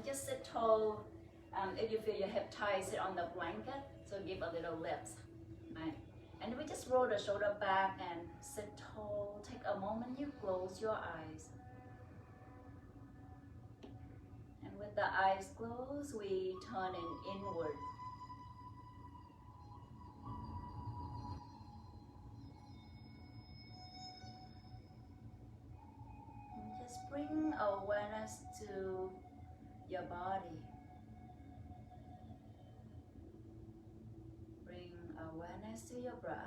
and just sit tall. If you feel your hip tight, sit on the blanket, so give a little lift, right? And we just roll the shoulder back and sit tall. Take a moment, you close your eyes. And with the eyes closed, we turn inward. And just bring awareness to your body. Bring awareness to your breath.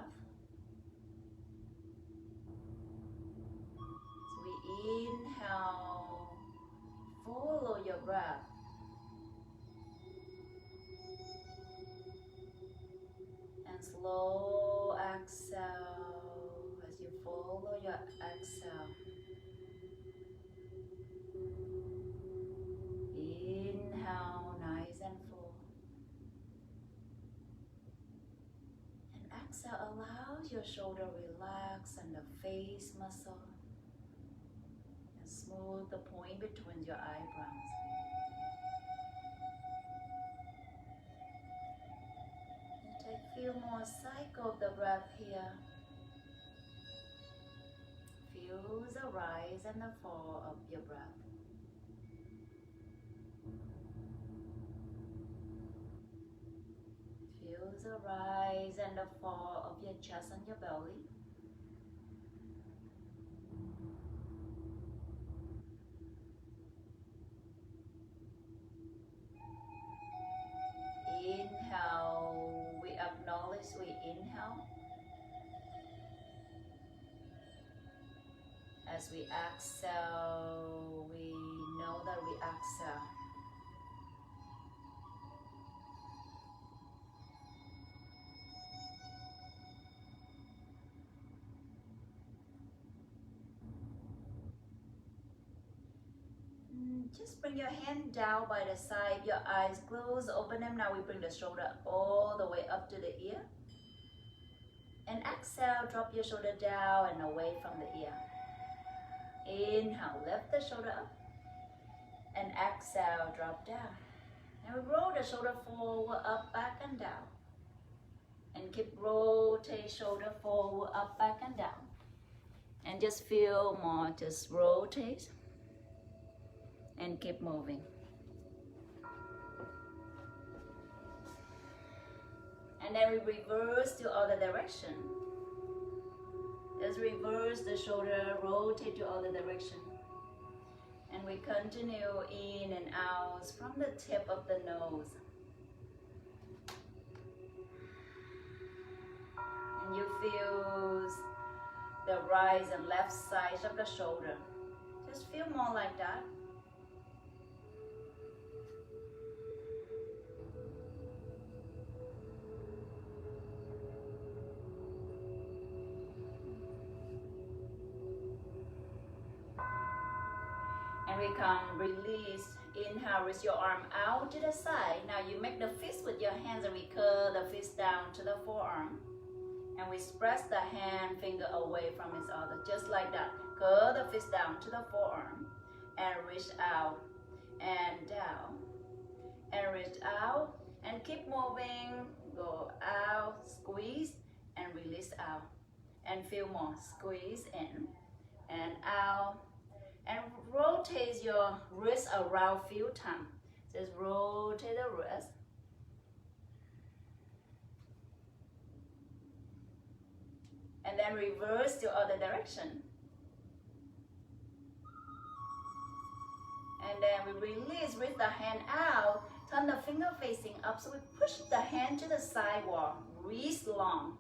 So we inhale, follow your breath. And slow exhale as you follow your exhale. Inhale, nice and full. And exhale allows your shoulder relax and the face muscle. And smooth the point between your eyebrows. And take a few more cycles of the breath here. Feel the rise and the fall of your breath. Feel the rise and the fall of your chest and your belly. Inhale, we acknowledge, we inhale. As we exhale, we know that we exhale. Just bring your hand down by the side, your eyes closed, open them. Now we bring the shoulder all the way up to the ear. And exhale, drop your shoulder down and away from the ear. Inhale, lift the shoulder up. And exhale, drop down. And we roll the shoulder forward, up, back, and down. And keep rotate shoulder forward, up, back, and down. And just feel more, just rotate. And keep moving. And then we reverse to other direction. Just reverse the shoulder, rotate to other direction. And we continue in and out from the tip of the nose. And you feel the rise and left side of the shoulder. Just feel more like that. And we can release, inhale, raise your arm out to the side. Now you make the fist with your hands and we curl the fist down to the forearm. And we press the hand finger away from each other, just like that. Curl the fist down to the forearm and reach out and down. And reach out and keep moving. Go out, squeeze and release out. And feel more, squeeze in and out. And rotate your wrist around a few times. Just rotate the wrist. And then reverse to other direction. And then we release, reach the hand out, turn the finger facing up. So we push the hand to the sidewall, reach long.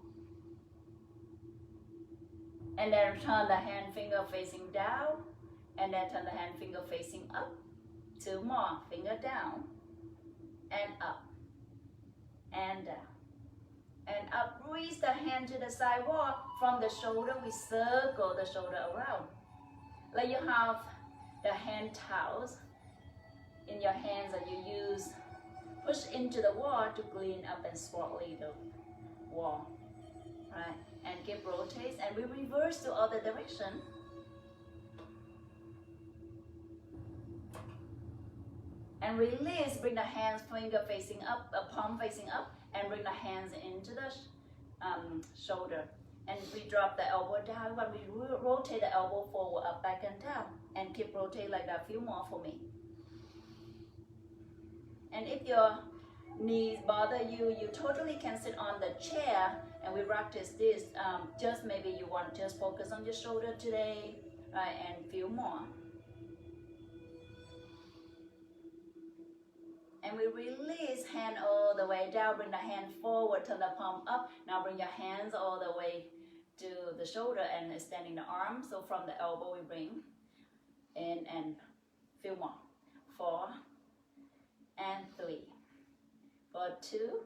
And then turn the hand finger facing down. And then turn the hand finger facing up. Two more, finger down. And up. And down. And up, reach the hand to the side wall. From the shoulder, we circle the shoulder around. Like you have the hand towels in your hands that you use. Push into the wall to clean up and swirly the wall. Right? And keep rotate. And we reverse to other direction. And release, bring the hands, finger facing up, palm facing up, and bring the hands into the shoulder. And we drop the elbow down. When we rotate the elbow forward, up, back, and down. And keep rotating like that. A few more for me. And if your knees bother you, you totally can sit on the chair. And we practice this. Just maybe you want to just focus on your shoulder today. And few more. And we release, hand all the way down, bring the hand forward, turn the palm up. Now bring your hands all the way to the shoulder and extending the arm. So from the elbow we bring in and few more. 4 and 3. For 2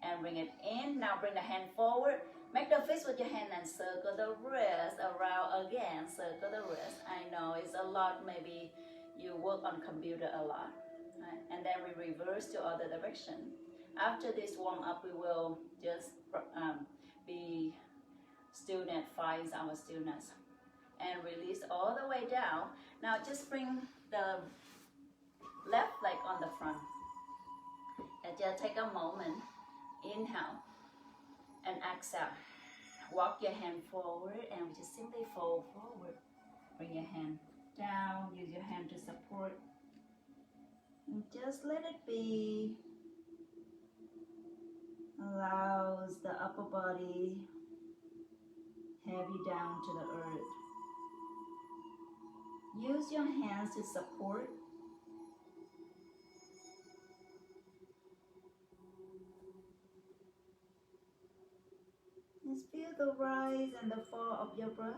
and bring it in. Now bring the hand forward. Make the fist with your hand and circle the wrist around again. Circle the wrist. I know it's a lot, maybe you work on computer a lot. And then we reverse to other direction. After this warm up, we will just be student, find our students, and release all the way down. Now just bring the left leg on the front. And just take a moment. Inhale and exhale. Walk your hand forward and just simply fold forward. Bring your hand down. Use your hand to support. And just let it be. Allows the upper body heavy down to the earth. Use your hands to support. Just feel the rise and the fall of your breath.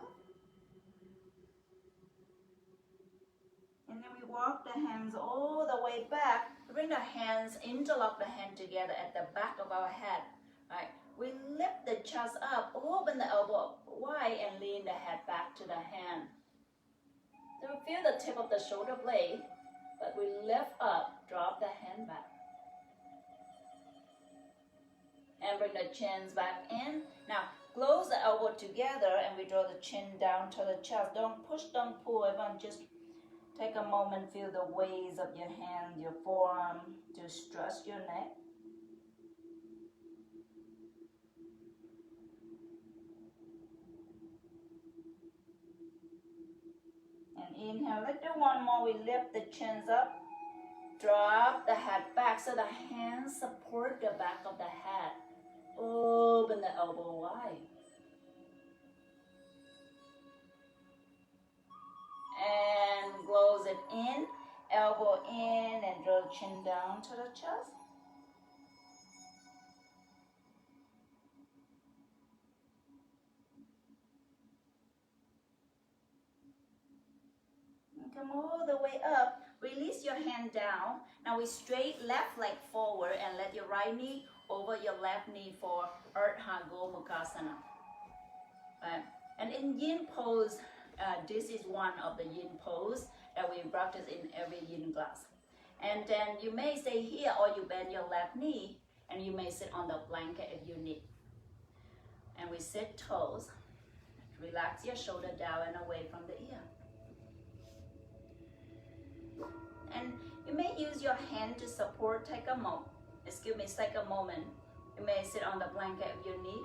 And then we walk the hands all the way back. Bring the hands, interlock the hand together at the back of our head. Right? We lift the chest up, open the elbow wide, and lean the head back to the hand. So we feel the tip of the shoulder blade, but we lift up, drop the hand back. And bring the chins back in. Now, close the elbow together, and we draw the chin down to the chest. Don't push, don't pull. Everyone just take a moment, feel the waves of your hand, your forearm, to stretch your neck. And inhale, let's do one more. We lift the chins up, drop the head back so the hands support the back of the head. Open the elbow wide. And close it in, elbow in, and draw the chin down to the chest. And come all the way up. Release your hand down. Now we straight left leg forward and let your right knee over your left knee for Gomukhasana. And in Yin Pose, this is one of the Yin Pose that we practice in every Yin class. And then you may stay here or you bend your left knee and you may sit on the blanket if you need. And we sit toes. Relax your shoulder down and away from the ear. And you may use your hand to support, take a moment. Take a moment. You may sit on the blanket if you need.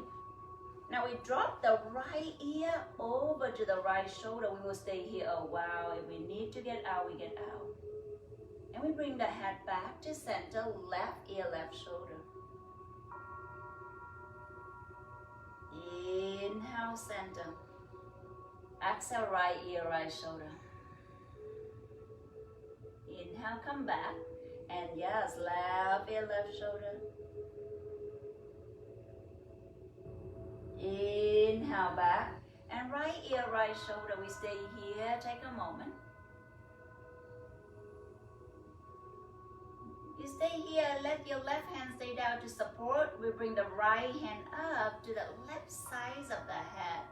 Now we drop the right ear over to the right shoulder. We will stay here a while. If we need to get out, we get out. And we bring the head back to center, left ear, left shoulder. Inhale, center. Exhale, right ear, right shoulder. Inhale, come back. And yes, left ear, left shoulder. Inhale back. And right ear, right shoulder. We stay here. Take a moment. You stay here. Let your left hand stay down to support. We bring the right hand up to the left side of the head.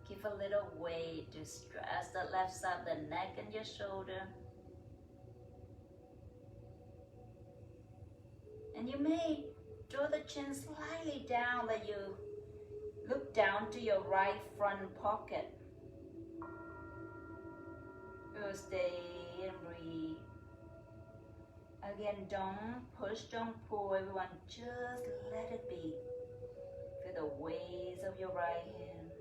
Give a little weight to stress the left side of the neck and your shoulder. And you may draw the chin slightly down, that you look down to your right front pocket. You stay and breathe. Again, don't push, don't pull, everyone, just let it be. Feel the weight of your right hand.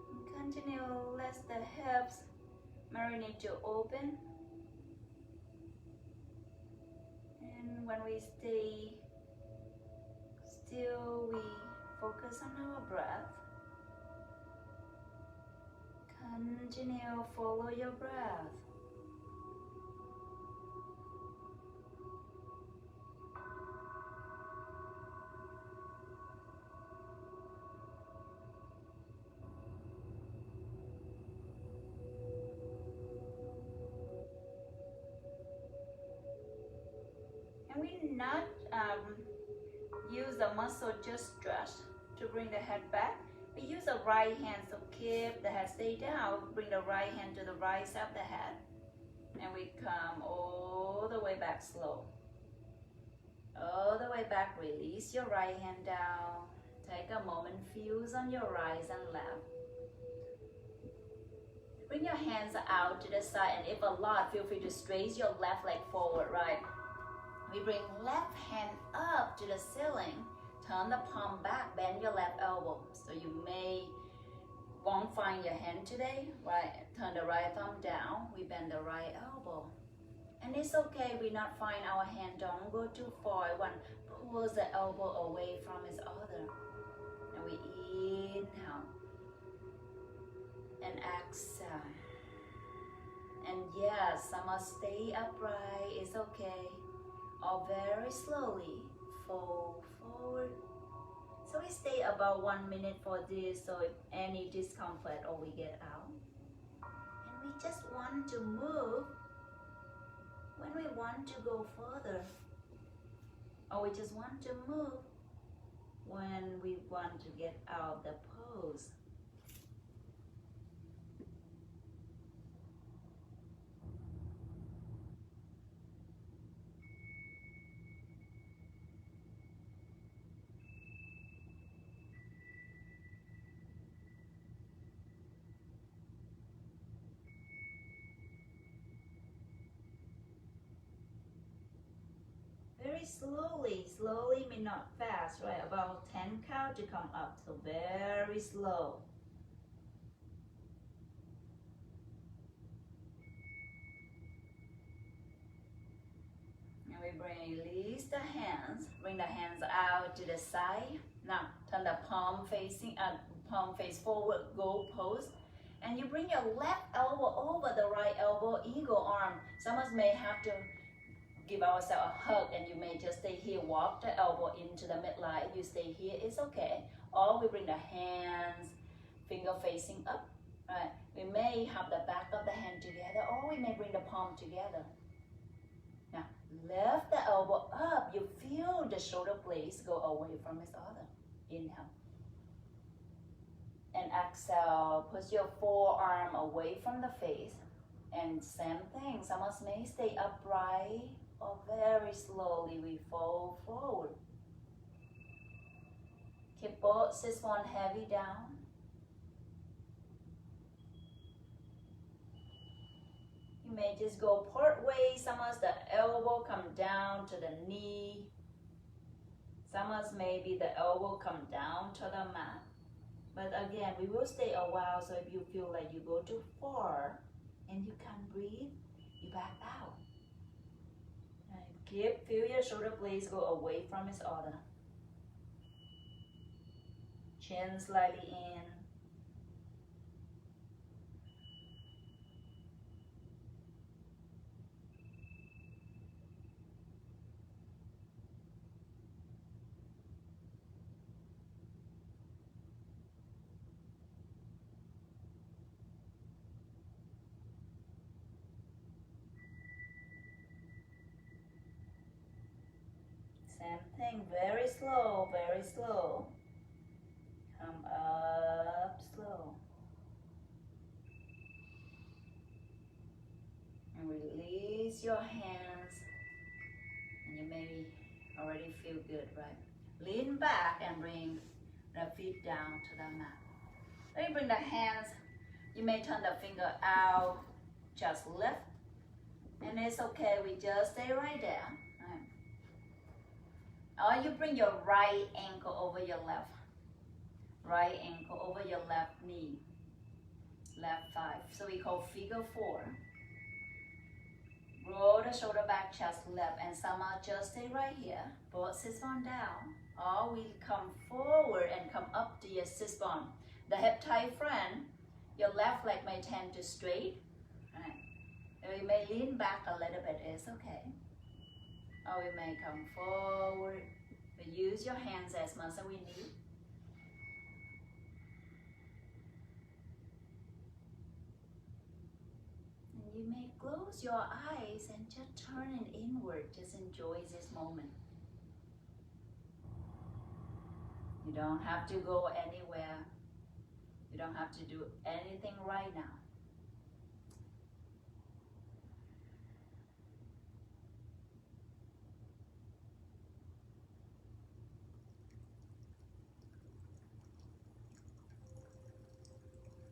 And continue, let the hips marinate to open. And when we stay still, we focus on our breath. Continue, follow your breath. And we not use the muscle, just stretch to bring the head back. We use the right hand, so keep the head stay down. Bring the right hand to the right side of the head. And we come all the way back slow. All the way back, release your right hand down. Take a moment, fuse on your right and left. Bring your hands out to the side, and if a lot, feel free to raise your left leg forward, right? We bring left hand up to the ceiling. Turn the palm back, bend your left elbow. So you won't find your hand today, right? Turn the right thumb down, we bend the right elbow. And it's okay, we not find our hand, don't go too far. One pulls the elbow away from its other. And we inhale and exhale. And yes, some must stay upright, it's okay. Or very slowly fold forward. So we stay about 1 minute for this, so if any discomfort or we get out. And we just want to move when we want to go further. Or we just want to move when we want to get out of the pose. Very slowly mean not fast, right? About 10 count to come up, so very slow. And we release the hands, bring the hands out to the side. Now turn the palm face forward, go pose. And you bring your left elbow over the right elbow, eagle arm. Some of us may have to give ourselves a hug, and you may just stay here, walk the elbow into the midline. If you stay here, it's okay. Or we bring the hands, finger facing up. Right? We may have the back of the hand together, or we may bring the palm together. Now, lift the elbow up. You feel the shoulder blades go away from each other. Inhale. And exhale, push your forearm away from the face. And same thing, some of us may stay upright, or very slowly we fold forward. Keep both this one heavy down. You may just go part way. Some of us, the elbow come down to the knee. Some of us, maybe the elbow come down to the mat. But again, we will stay a while, so if you feel like you go too far and you can't breathe, you back out. And feel your shoulder blades go away from each other. Chin slightly in. Same thing, very slow, very slow. Come up slow. And release your hands And you may already feel good, right? Lean back and bring the feet down to the mat. Then you bring the hands. You may turn the finger out, just lift. And it's okay, we just stay right there. Right. Or you bring your right ankle over your left. Right ankle over your left knee. Left thigh. So we call figure 4. Roll the shoulder back, chest left, and somehow just stay right here. Both sit bone down. Or we come forward and come up to your sit bone. The hip tight front. Your left leg may tend to straight. Right. And we may lean back a little bit, it's okay. Or we may come forward. But use your hands as much as we need. And you may close your eyes and just turn it inward. Just enjoy this moment. You don't have to go anywhere. You don't have to do anything right now.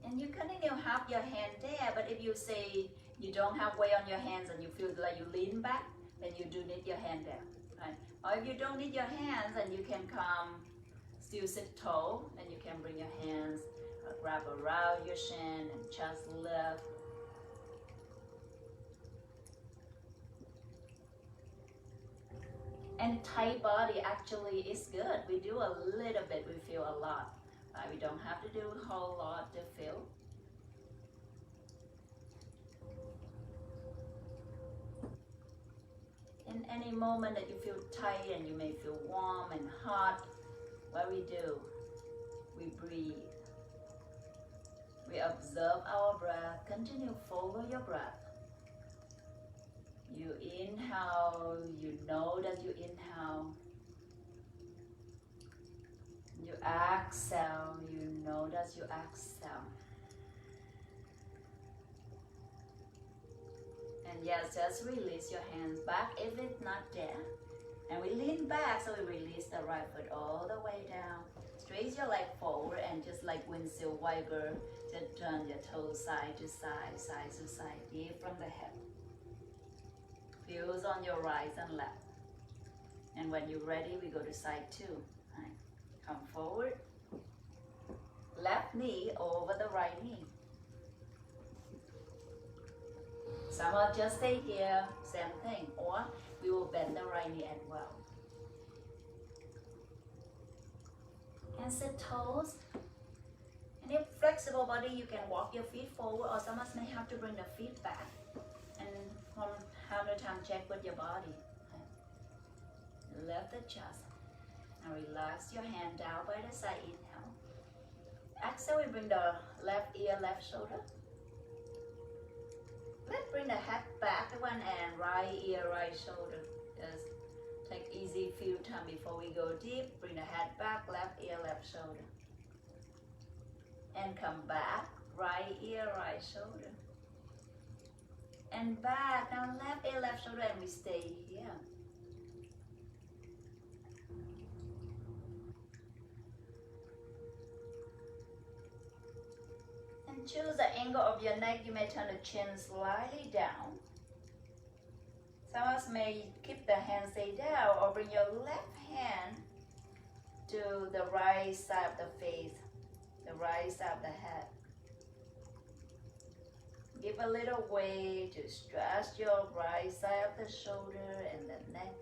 And you continue to have your hand there, but if you say you don't have weight on your hands and you feel like you lean back, then you do need your hand there. Right? Or if you don't need your hands, and you can come, still sit tall, and you can bring your hands, grab around your shin and chest lift. And tight body actually is good. We do a little bit, we feel a lot. We don't have to do a whole lot to feel. In any moment that you feel tight and you may feel warm and hot, what we do, we breathe. We observe our breath. Continue to follow your breath. You inhale, you know that you inhale. You exhale, you know that you exhale. And yes, just release your hands back if it's not there. And we lean back, so we release the right foot all the way down. Straight your leg forward, and just like windshield wiper, just turn your toes side to side, side to side, deep from the hip. Feels on your right and left. And when you're ready, we go to side 2. Right. Come forward. Left knee over the right knee. Some will just stay here, same thing. Or we will bend the right knee as well. And sit toes. And if flexible body, you can walk your feet forward, or some of us may have to bring the feet back. And from time to time, check with your body. Lift the chest. And relax your hand down by the side. Inhale. Exhale, we bring the left ear, left shoulder. Let's bring the head back one, and right ear, right shoulder. Just take easy few time before we go deep. Bring the head back, left ear, left shoulder. And come back, right ear, right shoulder. And back, now left ear, left shoulder, and we stay here. And choose the angle of your neck. You may turn the chin slightly down. Some of us may keep the hand stay down, or bring your left hand to the right side of the face, the right side of the head. Give a little weight to stretch your right side of the shoulder and the neck.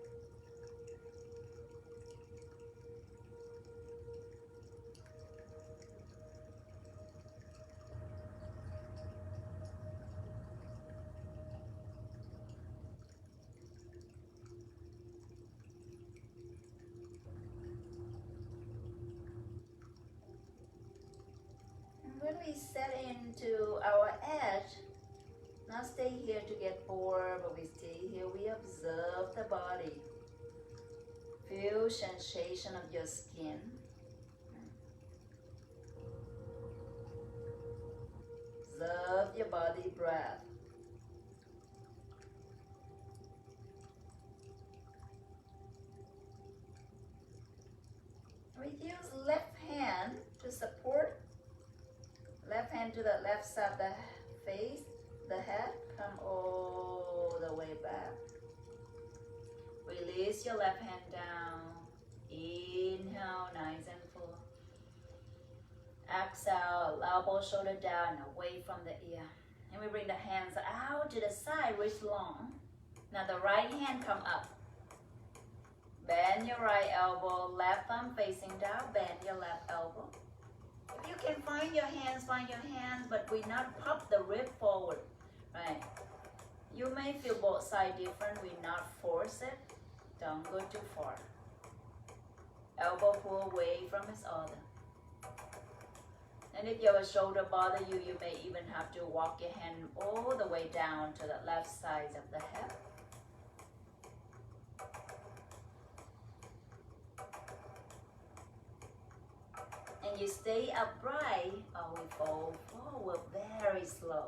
When we set into our edge, not stay here to get bored, but we stay here, we observe the body. Feel sensation of your skin. Observe your body breath. We use left hand to support. Left hand to the left side of the face, the head. Come all the way back. Release your left hand down. Inhale, nice and full. Exhale, elbow, shoulder down, away from the ear. And we bring the hands out to the side, wrist long. Now the right hand come up. Bend your right elbow, left thumb facing down, bend your left elbow. If you can find your hands, but we not pop the rib forward, right? You may feel both sides different, we not force it. Don't go too far. Elbow pull away from each other. And if your shoulder bother you, you may even have to walk your hand all the way down to the left side of the hip. And you stay upright or we fold forward very slow.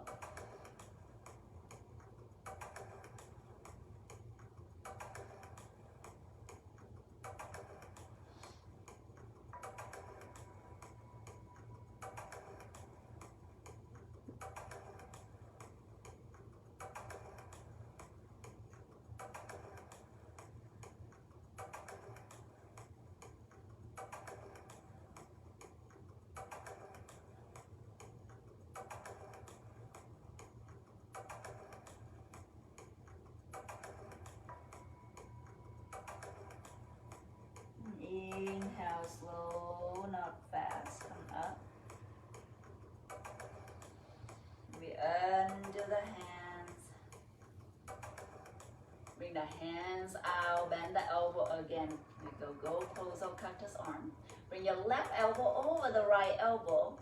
Inhale, slow, not fast, come up. We undo the hands. Bring the hands out, bend the elbow again. We go close or cactus arm. Bring your left elbow over the right elbow.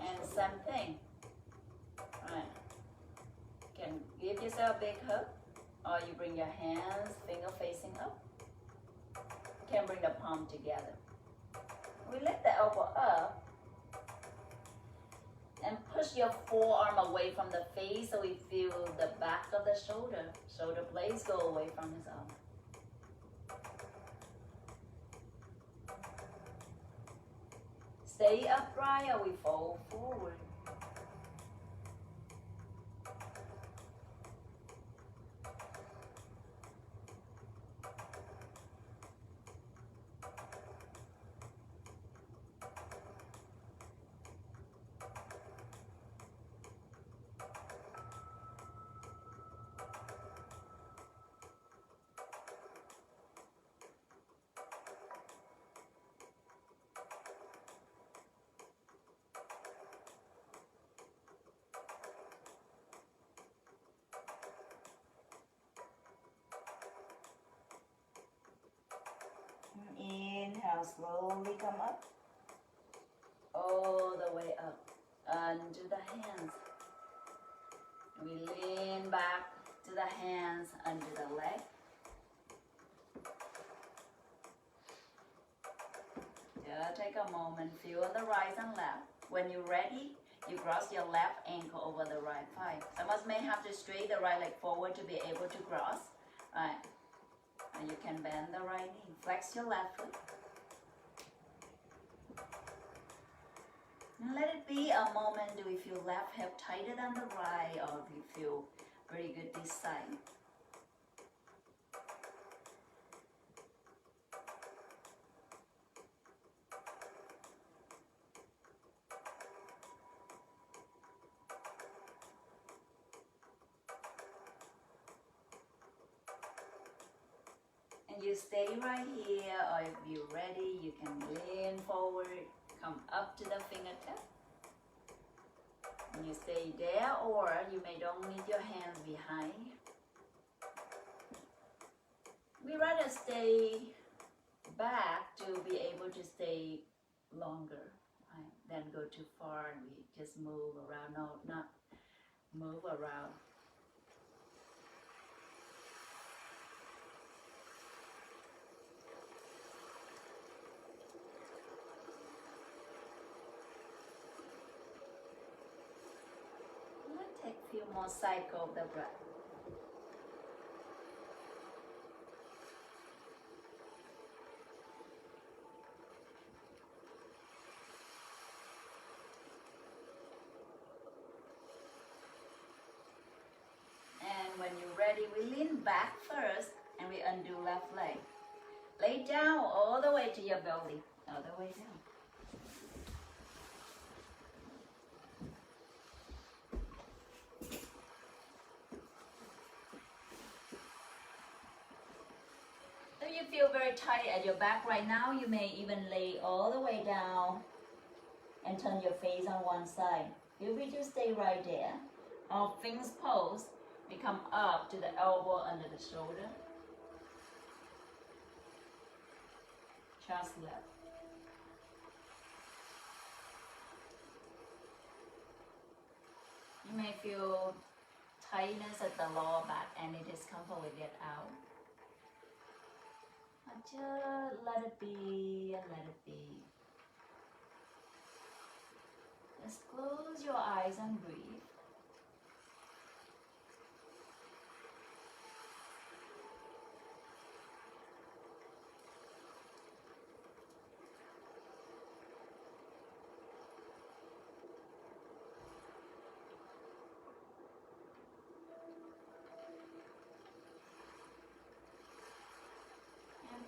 And same thing. Alright. You can give yourself a big hug. Or you bring your hands, finger facing up. Can bring the palm together. We lift the elbow up and push your forearm away from the face so we feel the back of the shoulder. Shoulder blades go away from his arm. Stay upright or we fold forward. Inhale, slowly come up, all the way up, under the hands. We lean back to the hands, under the leg. Just take a moment, feel on the right and left. When you're ready, you cross your left ankle over the right thigh. Some of us may have to straighten the right leg forward to be able to cross. Right. And you can bend the right knee. Flex your left foot. And let it be a moment. Do we feel left hip tighter than the right, or do we feel very good this side? You stay right here, or if you're ready, you can lean forward, come up to the fingertip. And you stay there, or you may don't need your hands behind. We rather stay back to be able to stay longer, right? Than go too far and we just move around. No, not move around. Take a few more cycles of the breath. ready, we lean back first and we undo left leg. Lay down all the way to your belly, all the way down. If you feel very tight at your back right now, you may even lay all the way down and turn your face on one side. If we just stay right there, our Pigeon Pose, we come up to the elbow under the shoulder. Chest left. You may feel tightness at the lower back, any discomfort will get out. But just let it be and let it be. Just close your eyes and breathe.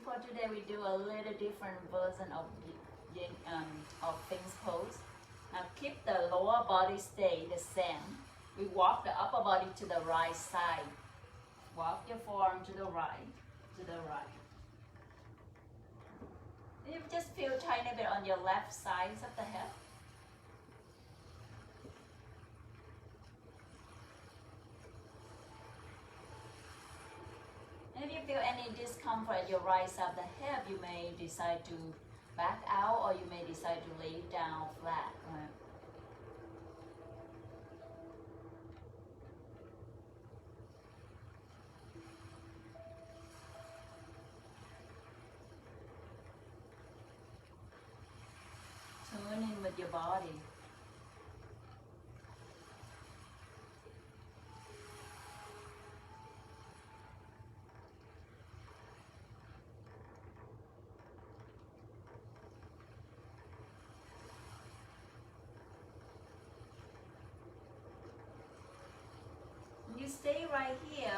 For today, we do a little different version of Pigeon Pose. Now keep the lower body stay the same. We walk the upper body to the right side. Walk your forearm to the right, to the right. You just feel tiny bit on your left side of the hip. If you feel any discomfort at your right side of the hip, you may decide to back out or you may decide to lay down flat. Right? Tune in with your body. You stay right here,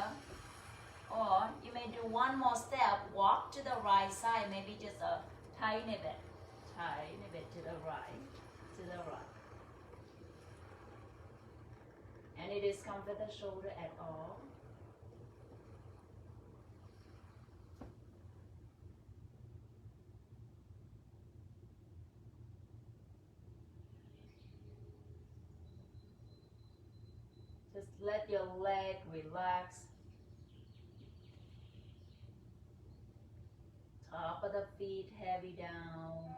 or you may do one more step, walk to the right side, maybe just a tiny bit to the right, Any discomfort the shoulder at all? Just let your leg relax. Top of the feet heavy down.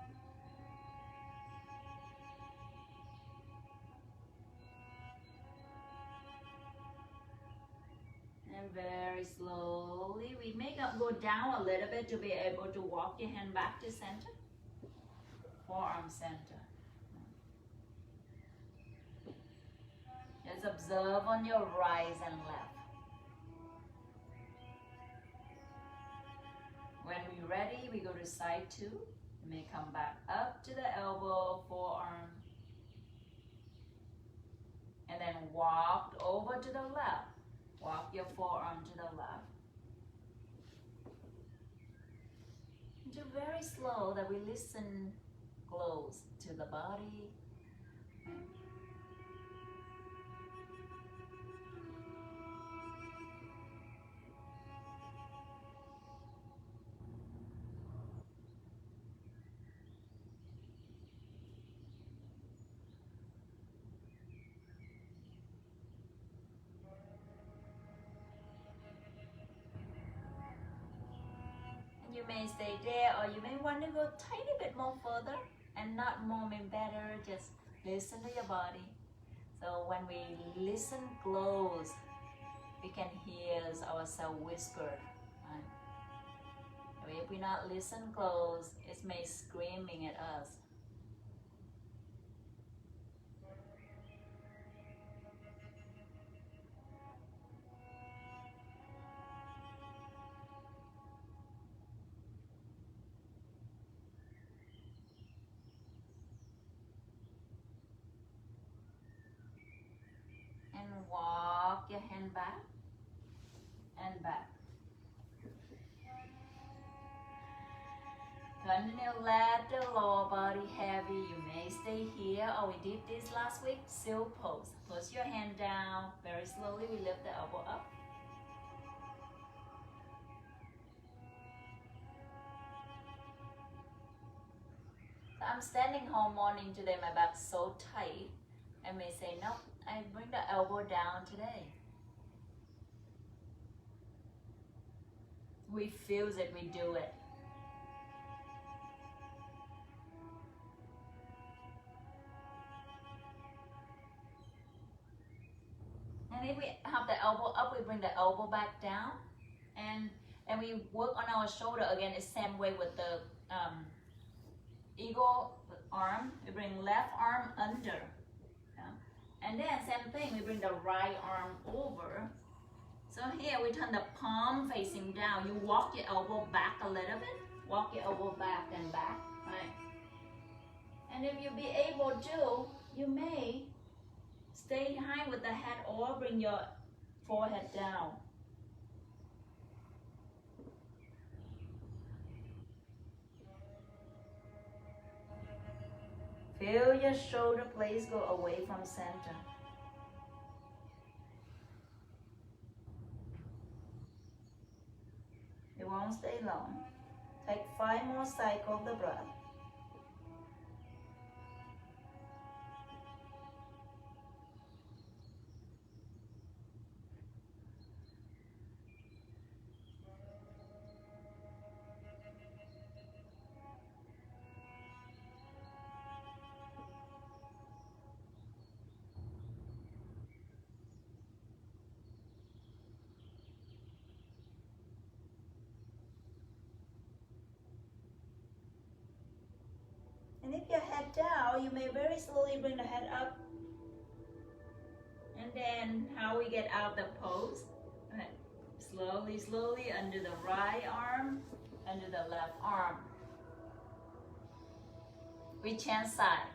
And very slowly, we make up, go down a little bit to be able to walk your hand back to center. Forearm center. Just observe on your right and left. When we're ready, we go to side two. You may come back up to the elbow, forearm. And then walk over to the left. Walk your forearm to the left. Do very slow that we listen close to the body. You may stay there, or you may want to go a tiny bit more further, and not more mean better, just listen to your body. So when we listen close, we can hear ourselves whisper. Right? If we not listen close, it may screaming at us. And walk your hand back. and back. Continue, let the lower body heavy. You may stay here, or we did this last week, seal pose. Push your hand down, very slowly we lift the elbow up. So I'm standing whole morning today, my back's so tight. I may say, no, I bring the elbow down today. We feel it, we do it. And if we have the elbow up, we bring the elbow back down. And we work on our shoulder again, it's same way with the eagle arm. We bring left arm under. Yeah. And then same thing, we bring the right arm over. So here we turn the palm facing down. You walk your elbow back a little bit. Walk your elbow back and back. Right. And if you be able to, you may stay high with the head or bring your forehead down. Feel your shoulder blades go away from center. It won't stay long. Take 5 more cycles of the breath. And if your head down, you may very slowly bring the head up. And then how we get out the pose. Right. Slowly, slowly under the right arm, under the left arm. We change side.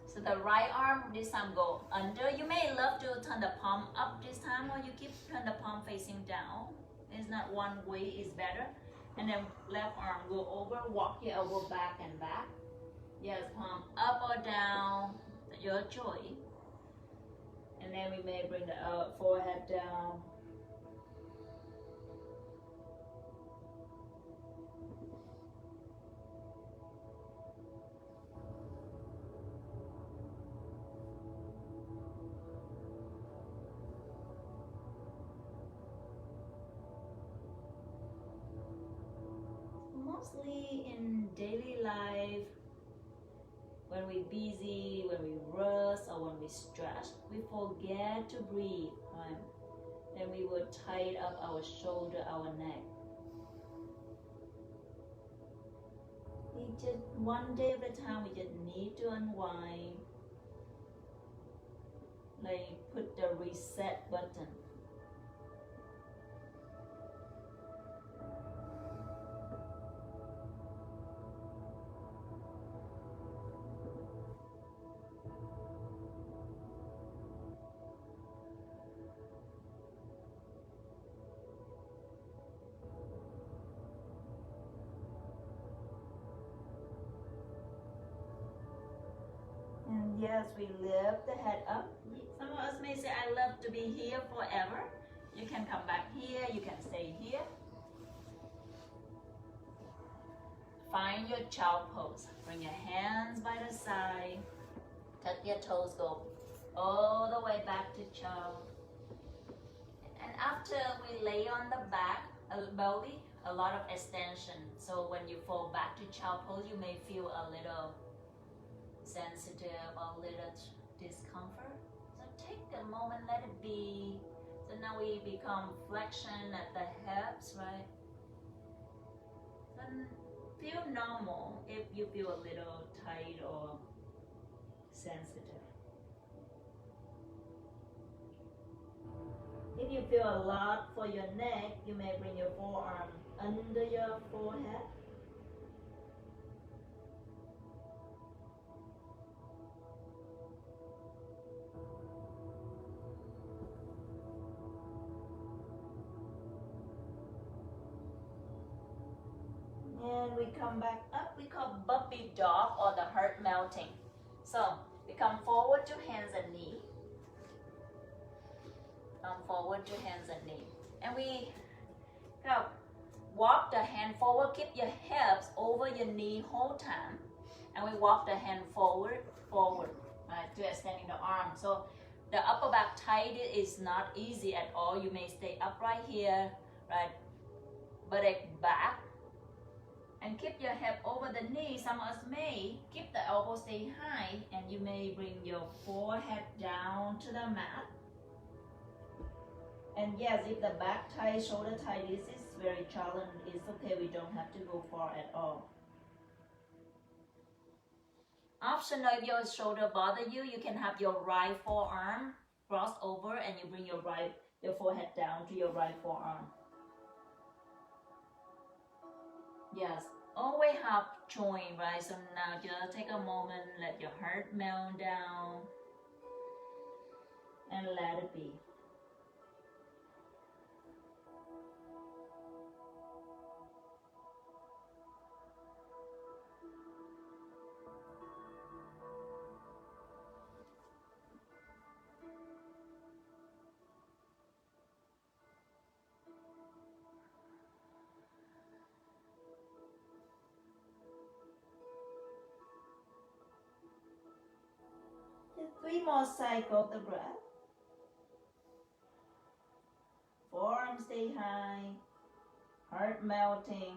So the right arm this time go under. You may love to turn the palm up this time, or you keep turn the palm facing down. It's not one way is better. And then left arm go over, walk your elbow back and back. Yes, palm up or down, your choice. And then we may bring the forehead down. Mostly in daily life, when we're busy, when we rush, or when we stress, we forget to breathe. Right? Then we will tighten up our shoulder, our neck. We just one day at a time, we just need to unwind. Like put the reset button. And yes, we lift the head up. Some of us may say, I love to be here forever. You can come back here, you can stay here. Find your child pose. Bring your hands by the side. Tuck your toes, go all the way back to child. And after we lay on the back, belly, a lot of extension. So when you fall back to child pose, you may feel a little sensitive, a little discomfort. So take a moment, let it be. So now we become flexion at the hips, right? Then feel normal if you feel a little tight or sensitive. If you feel a lot for your neck, you may bring your forearm under your forehead. And we come back up. We call puppy dog or the heart melting. So we come forward to hands and knee. Come forward to hands and knee. And we go walk the hand forward. Keep your hips over your knee whole time. And we walk the hand forward, right, to extending the arm. So the upper back tight is not easy at all. You may stay upright here, right? Buttock back. And keep your hip over the knee. Some of us may keep the elbow stay high, and you may bring your forehead down to the mat. And yes, if the back tight, shoulder tight, this is very challenging. It's okay, we don't have to go far at all. Optional, if your shoulder bother you, you can have your right forearm cross over and you bring your forehead down to your right forearm. Yes, always have joint, right? So now just take a moment, let your heart melt down and let it be. Three more cycles of the breath. Forearm stay high, heart melting.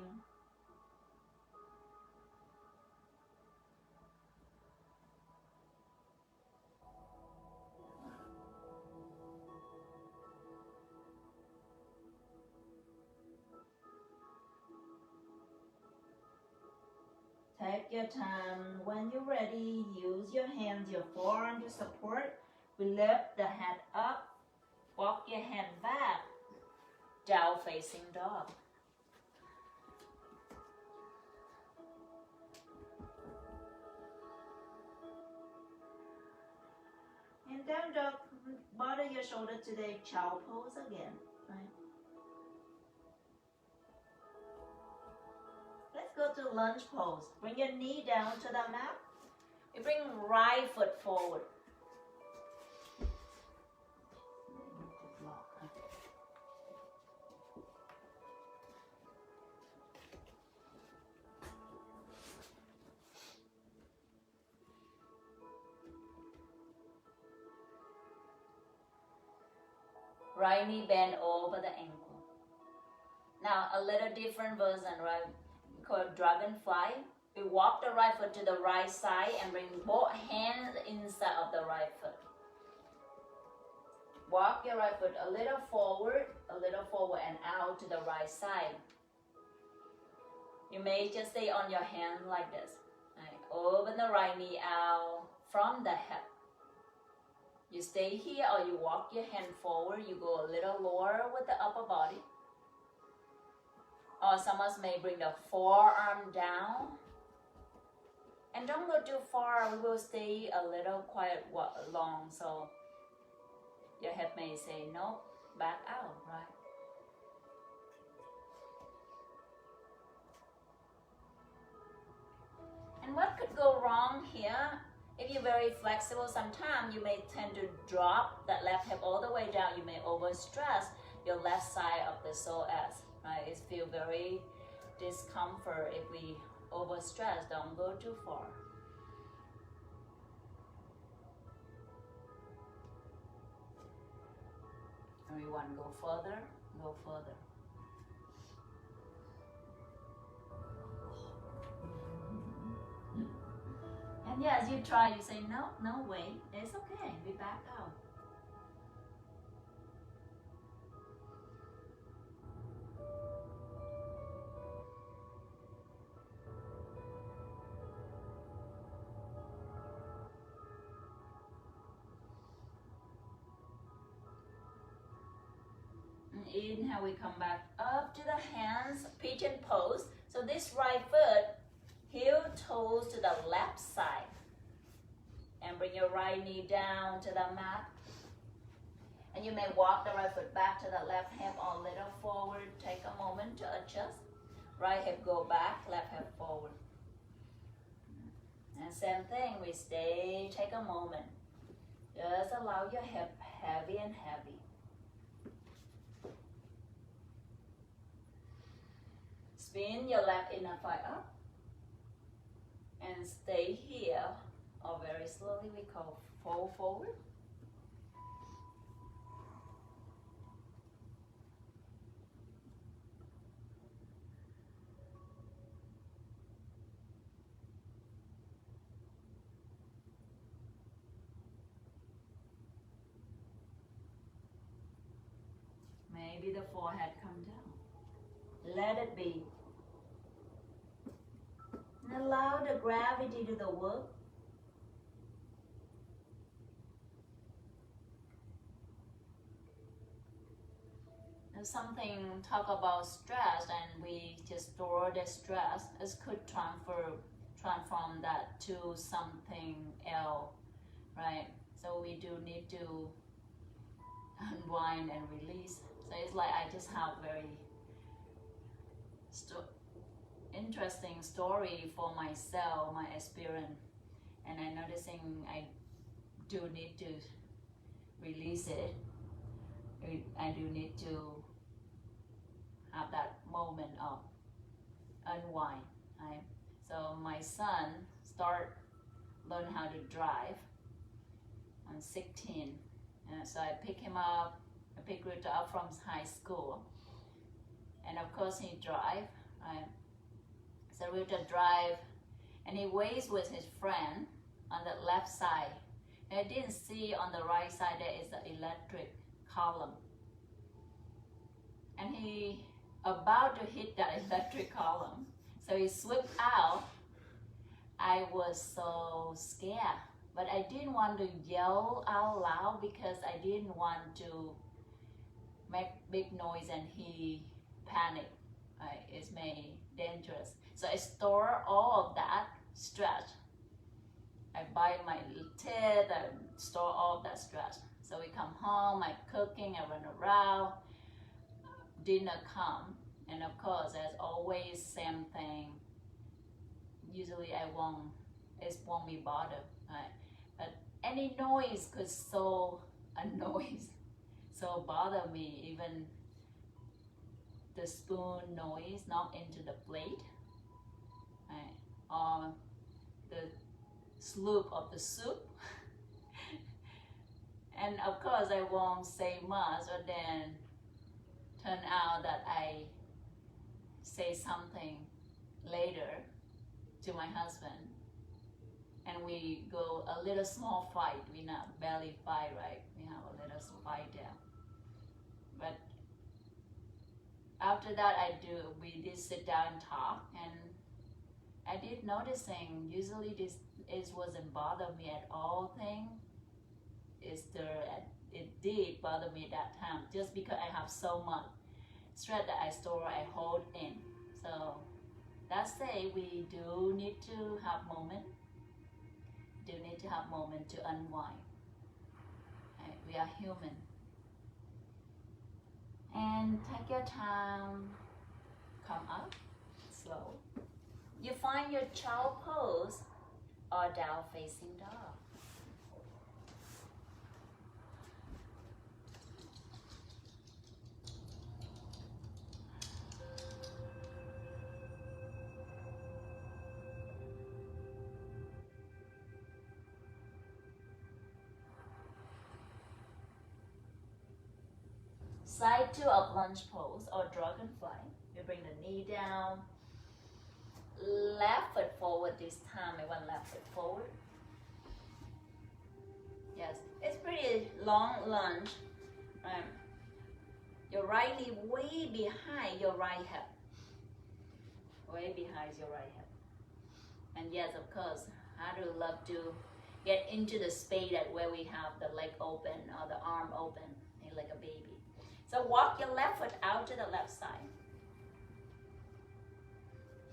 Take your time. When you're ready, use your hands, your forearm to support. We lift the head up. Walk your hand back. Down facing dog. And down dog, bother your shoulder today. Child pose again. Right? Let's go to lunge pose. Bring your knee down to the mat. You bring right foot forward. Right knee bend over the ankle. Now a little different version, right? Called dragonfly. We walk the right foot to the right side and bring both hands inside of the right foot. Walk your right foot a little forward and out to the right side. You may just stay on your hand like this. Right. Open the right knee out from the hip. You stay here or you walk your hand forward. You go a little lower with the upper body. Or some of us may bring the forearm down. And don't go too far. We will stay a little quite long. So your head may say, nope, back out, right? And what could go wrong here? If you're very flexible, sometimes you may tend to drop that left hip all the way down. You may overstress your left side of the psoas. Right? It feels very discomfort if we overstress. Don't go too far. Everyone, go further, go further. And yeah, as you try, you say, no, no way, it's okay, we back out. Inhale, we come back up to the hands, pigeon pose. So this right foot, heel toes to the left side. And bring your right knee down to the mat. And you may walk the right foot back to the left hip or a little forward. Take a moment to adjust. Right hip go back, left hip forward. And same thing, we stay, take a moment. Just allow your hip heavy and heavy. Spin your left inner thigh up. And stay here, or very slowly we call fold forward. Maybe the forehead come down. Let it be. And allow the gravity to the work. If something talk about stress and we just store the stress, it could transform that to something else, right? So we do need to unwind and release. So it's like I just have very interesting story for myself, my experience, and I'm noticing I do need to release it. I do need to have that moment of unwind, right? So my son learn how to drive on 16, and so I pick him up. I pick Ruta up from high school, and of course he drive, right? So Ruta drive, and he waits with his friend on the left side. And I didn't see on the right side there is the electric column, and he about to hit that electric column, so he slipped out. I was so scared, but I didn't want to yell out loud because I didn't want to make big noise and he panicked. Right? It's made dangerous. So I store all of that stress. I bite my teeth, I store all of that stress. So we come home, I'm cooking, I run around, dinner come, and of course, as always, same thing. Usually it won't be bothered, right? But any noise could so annoy, so bother me. Even the spoon noise knock into the plate, right? Or the sloop of the soup. And of course I won't say much, but then turn out that I say something later to my husband, and we go a little small fight. We not barely fight, right? We have a little fight there. But after that, we did sit down and talk, and I did noticing usually it wasn't bother me at all thing. It did bother me that time just because I have so much stress that I hold in. So that's say we do need to have moment. To unwind. Right? We are human. And take your time. Come up slow. You find your child pose or down facing dog. Side two of lunge pose or dragonfly. You bring the knee down. Left foot forward this time. I want left foot forward. Yes, it's pretty long lunge. Your right knee way behind your right hip. Way behind your right hip. And yes, of course, I do love to get into the space that where we have the leg open or the arm open, like a baby. So walk your left foot out to the left side.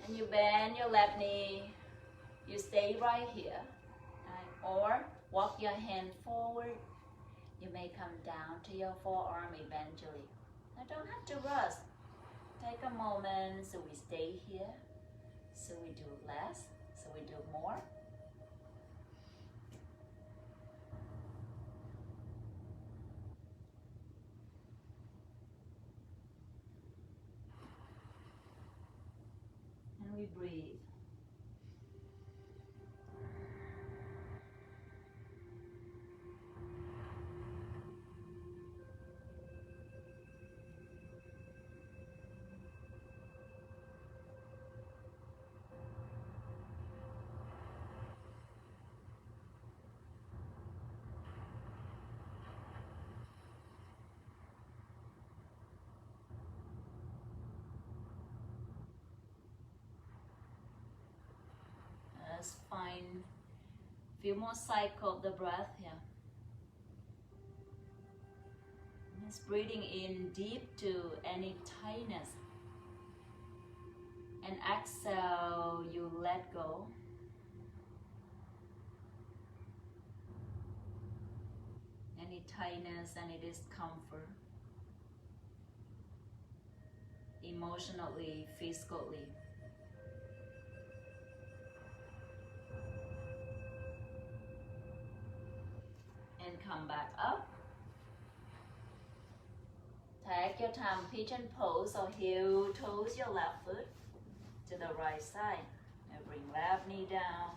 And you bend your left knee. You stay right here. Right? Or walk your hand forward. You may come down to your forearm eventually. You don't have to rush. take a moment, so we stay here, so we do less, so we do more. And we breathe. Let's find a few more cycles of the breath here. Just breathing in deep to any tightness. And exhale, you let go. Any tightness, any discomfort. Emotionally, physically. And come back up. Take your time, pigeon pose, or heel toes your left foot to the right side. And bring left knee down.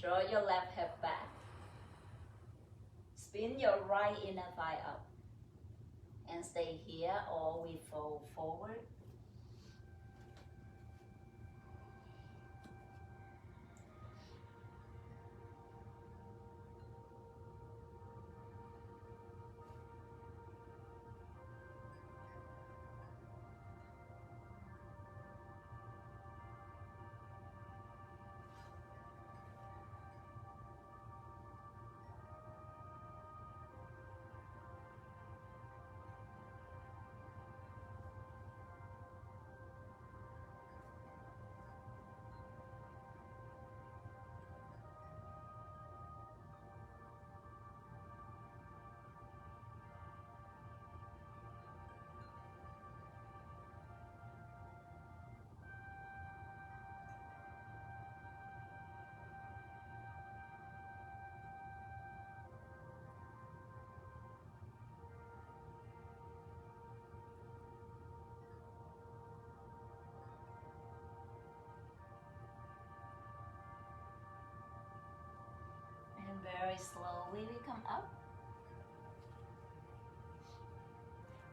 Draw your left hip back. Spin your right inner thigh up. And stay here, or we fold forward. Very slowly we come up.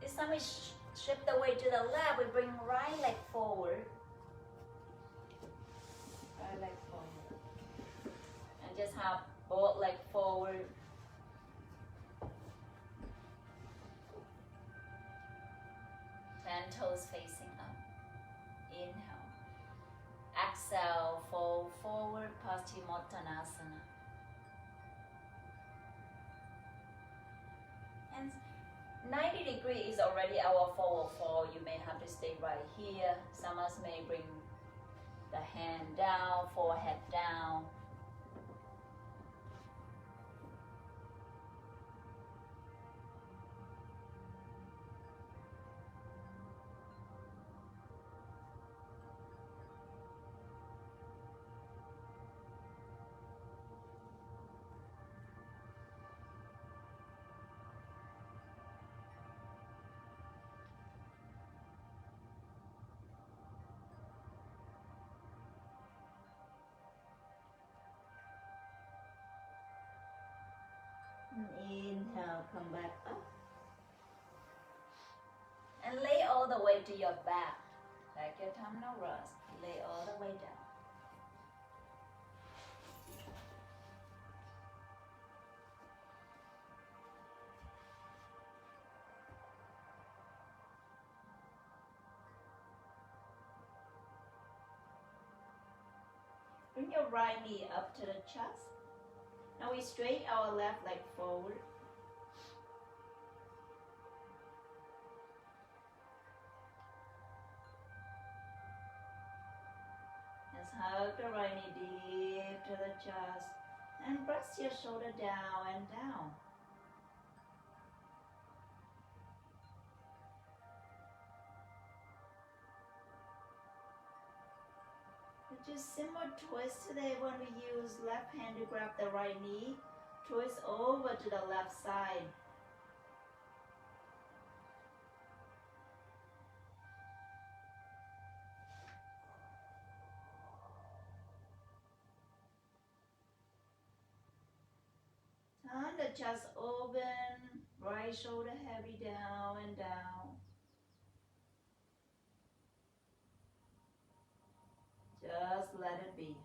This time we shift the weight to the left. We bring right leg forward. Right leg forward. And just have both leg forward. Ten toes facing up. Inhale. Exhale, fold forward, Paschimottanasana. And 90 degrees is already our forward fold. You may have to stay right here. Some of us may bring the hand down, forehead down. Inhale, come back up. And lay all the way to your back. Take your time, no rush. Lay all the way down. Bring your right knee up to the chest. Now we straighten our left leg forward. And hug the right knee deep to the chest and press your shoulder down and down. Just similar twist today when we use left hand to grab the right knee, twist over to the left side. Turn the chest open, right shoulder heavy down and down. Just let it be.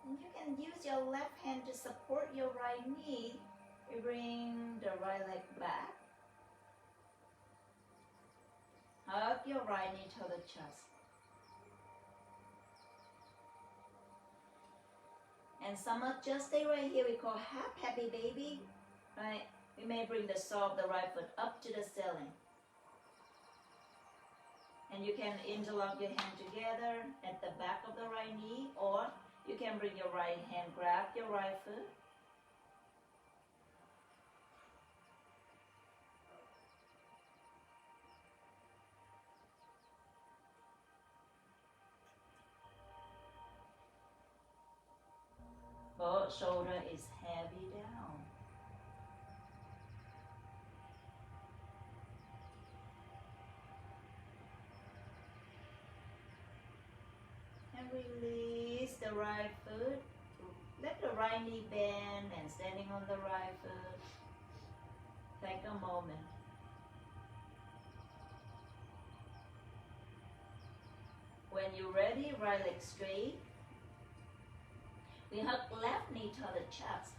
And you can use your left hand to support your right knee. You bring the right leg back. Hug your right knee to the chest. And some just stay right here. We call happy baby. Right? We may bring the sole of the right foot up to the ceiling. And you can interlock your hand together at the back of the right knee, or you can bring your right hand, grab your right foot. Both shoulder is heavy down. And release the right foot. Let the right knee bend and standing on the right foot. Take a moment. When you're ready, right leg straight. We hug left knee to the chest.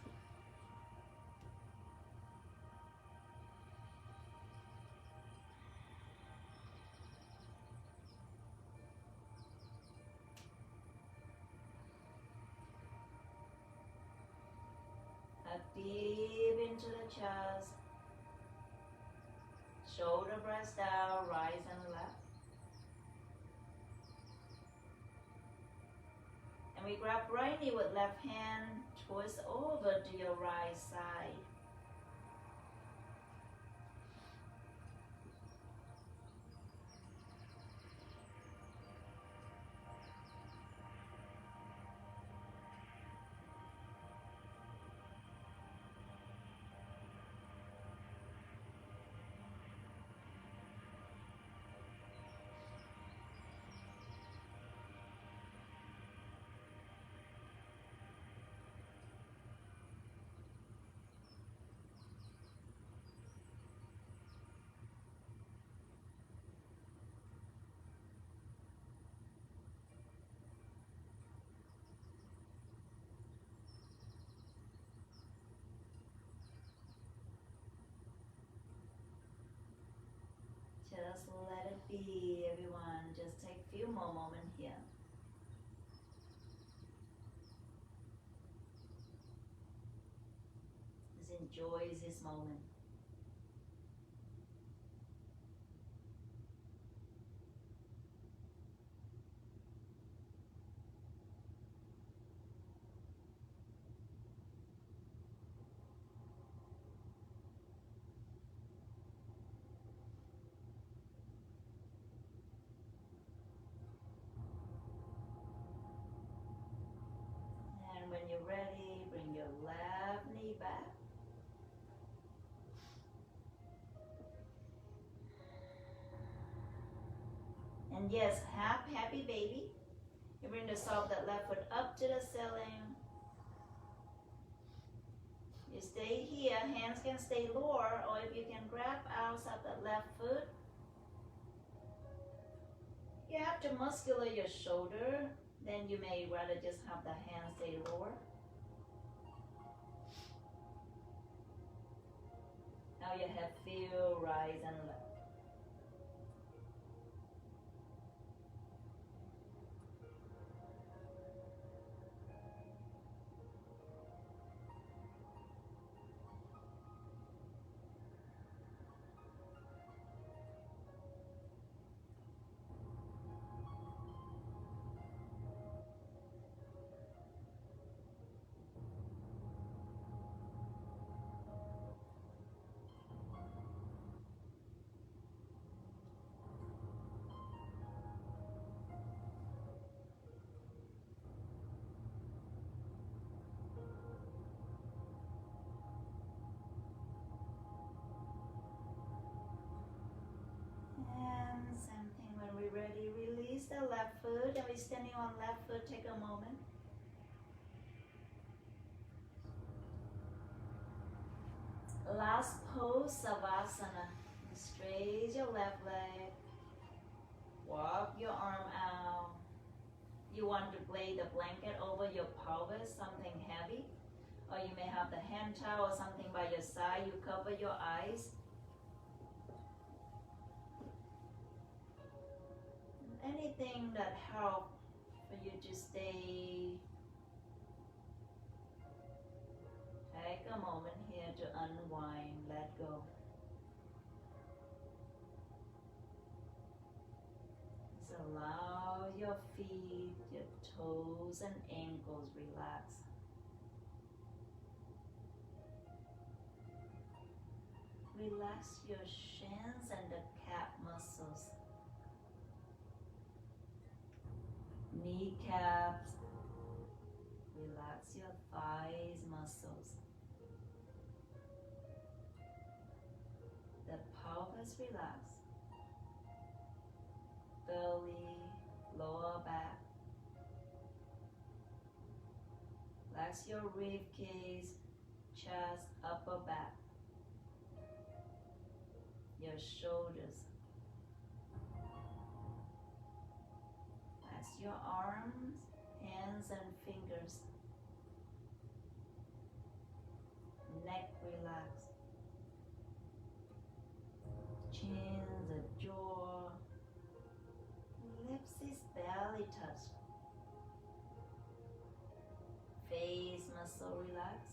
Hug deep into the chest. Shoulder press down, rise and left. And we grab right knee with left hand, twist over to your right side. Just let it be, everyone. Just take a few more moments here. Just enjoy this moment. And when you're ready, bring your left knee back. And yes, happy baby. yourself that left foot up to the ceiling. You stay here, hands can stay lower, or if you can grab outside the left foot. You have to muscular your shoulder, then you may rather just have the hands stay lower. Now your head feel rise and lift. And same thing, when we're ready, release the left foot, and we're standing on left foot. Take a moment. Last pose, Savasana. Straight your left leg. Walk your arm out. You want to lay the blanket over your pelvis, something heavy. Or you may have the hand towel or something by your side. You cover your eyes. Anything that helps for you to stay. Take a moment here to unwind, let go. Just allow your feet, your toes and ankles relax. Relax your shins and the calf muscles. Kneecaps. Relax your thighs muscles. The pelvis relax. Belly, lower back. Relax your rib cage, chest, upper back. Your shoulders. Relax your arms, hands and fingers. Neck relax. Chin, the jaw. Lips is belly touch. Face muscle relax.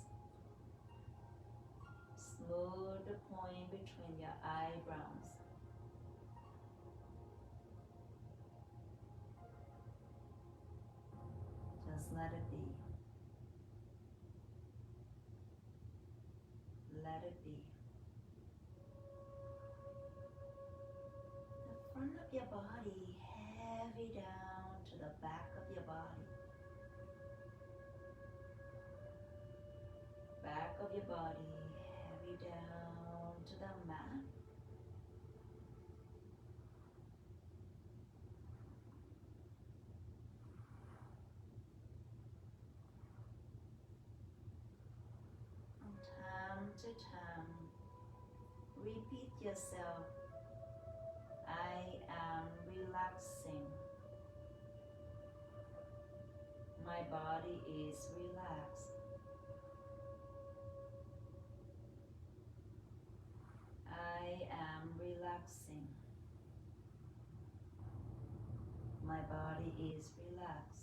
Smooth the point between your eyebrows. Just let it be. Let it be. The front of your body heavy down to the back of your body. Back of your body heavy down to the mat. From time to time, repeat yourself. I am relaxing. My body is relaxed. I am relaxing. My body is relaxed.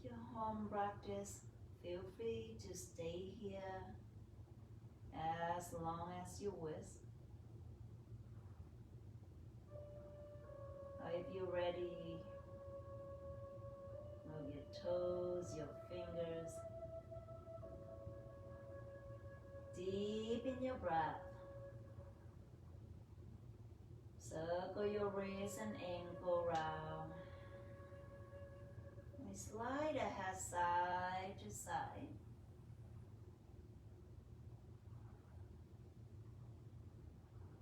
your home practice, feel free to stay here as long as you wish. Or if you're ready, move your toes, your fingers. Deep in your breath. Circle your wrist and ankle round. We slide the head side to side.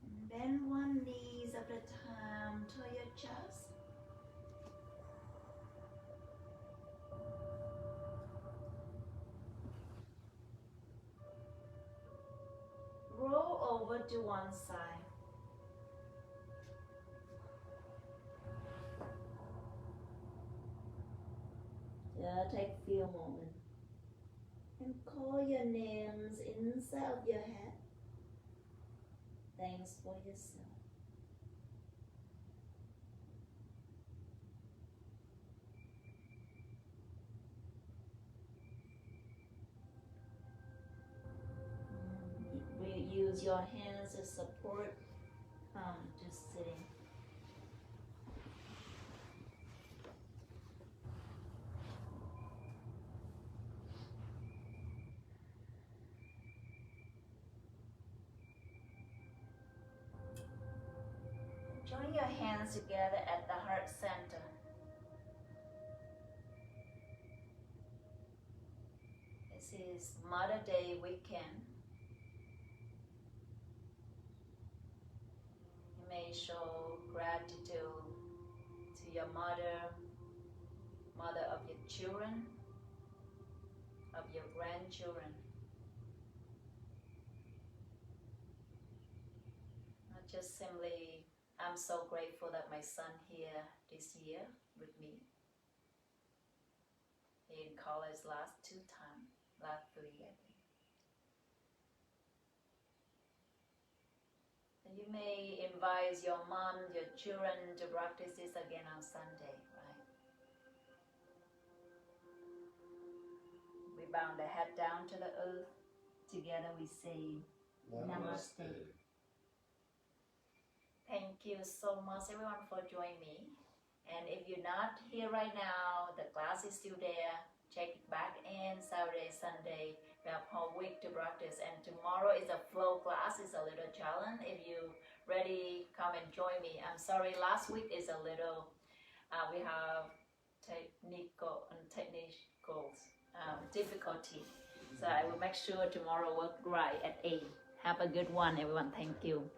And bend one knee at a time to your chest. Roll over to one side. Take a few moments and call your names inside of your head. Thanks for yourself. Use your hands as support. Just sitting. Join your hands together at the heart center. This is Mother Day weekend. You may show gratitude to your mother, mother of your children, of your grandchildren. Not just simply, I'm so grateful that my son here this year with me. He in college last 3, I think. And you may invite your mom, your children to practice this again on Sunday, right? We bow the head down to the earth. Together we say Namaste. Thank you so much everyone for joining me. And if you're not here right now, the class is still there. Check it back in Saturday, Sunday. We have whole week to practice. And tomorrow is a flow class. It's a little challenge. If you're ready, come and join me. I'm sorry, last week is a little, we have technical difficulty. So I will make sure tomorrow work right at 8. Have a good one, everyone. Thank you.